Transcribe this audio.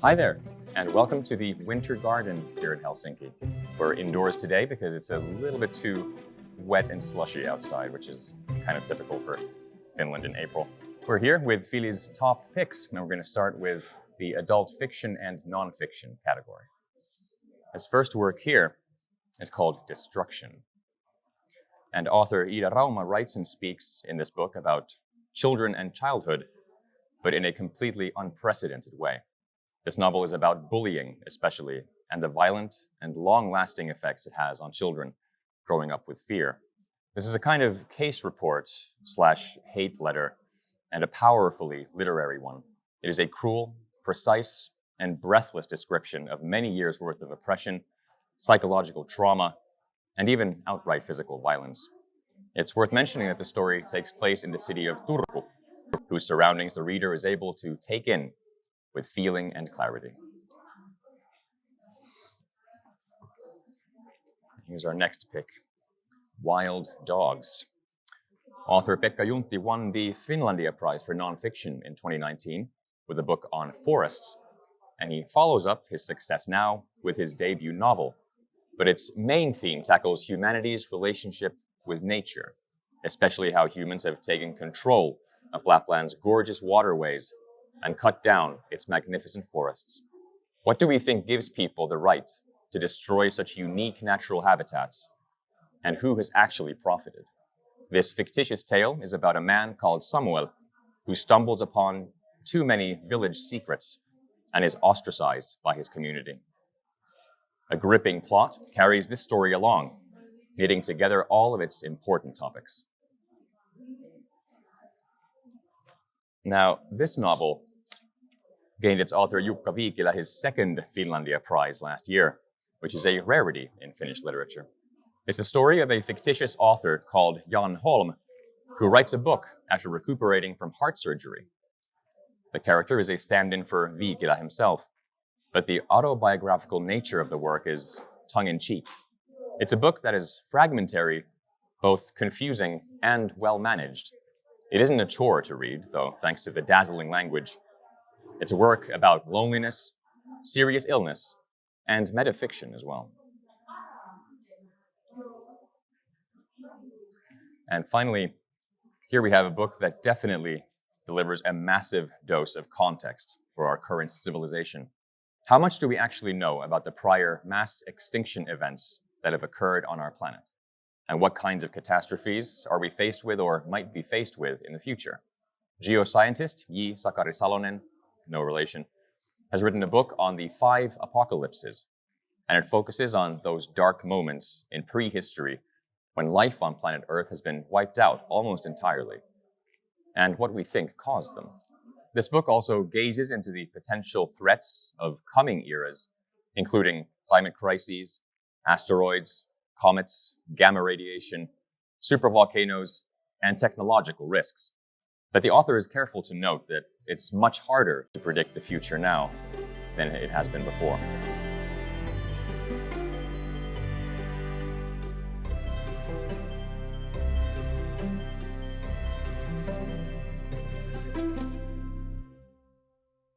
Hi there, and welcome to the Winter Garden here in Helsinki. We're indoors today because it's a little bit too wet and slushy outside, which is kind of typical for Finland in April. We're here with FILI's top picks, and we're going to start with the adult fiction and non-fiction category. His first work here is called Destruction. And author Iida Rauma writes and speaks in this book about children and childhood, but in a completely unprecedented way. This novel is about bullying, especially, and the violent and long-lasting effects it has on children growing up with fear. This is a kind of case report / hate letter, and a powerfully literary one. It is a cruel, precise, and breathless description of many years' worth of oppression, psychological trauma, and even outright physical violence. It's worth mentioning that the story takes place in the city of Turku, whose surroundings the reader is able to take in with feeling and clarity. Here's our next pick, Wild Dogs. Author Pekka Juntti won the Finlandia Prize for Nonfiction in 2019 with a book on forests, and he follows up his success now with his debut novel. But its main theme tackles humanity's relationship with nature, especially how humans have taken control of Lapland's gorgeous waterways and cut down its magnificent forests. What do we think gives people the right to destroy such unique natural habitats, and who has actually profited? This fictitious tale is about a man called Samuel who stumbles upon too many village secrets and is ostracized by his community. A gripping plot carries this story along, knitting together all of its important topics. Now, this novel gained its author Jukka Viikilä his second Finlandia Prize last year, which is a rarity in Finnish literature. It's the story of a fictitious author called Janholm, who writes a book after recuperating from heart surgery. The character is a stand-in for Viikilä himself, but the autobiographical nature of the work is tongue-in-cheek. It's a book that is fragmentary, both confusing and well-managed. It isn't a chore to read, though, thanks to the dazzling language. It's a work about loneliness, serious illness, and metafiction as well. And finally, here we have a book that definitely delivers a massive dose of context for our current civilization. How much do we actually know about the prior mass extinction events that have occurred on our planet? And what kinds of catastrophes are we faced with or might be faced with in the future? Geoscientist Sakari Salonen, no relation, has written a book on the 5 apocalypses, and it focuses on those dark moments in prehistory when life on planet Earth has been wiped out almost entirely, and what we think caused them. This book also gazes into the potential threats of coming eras, including climate crises, asteroids, comets, gamma radiation, supervolcanoes, and technological risks. But the author is careful to note that it's much harder to predict the future now than it has been before.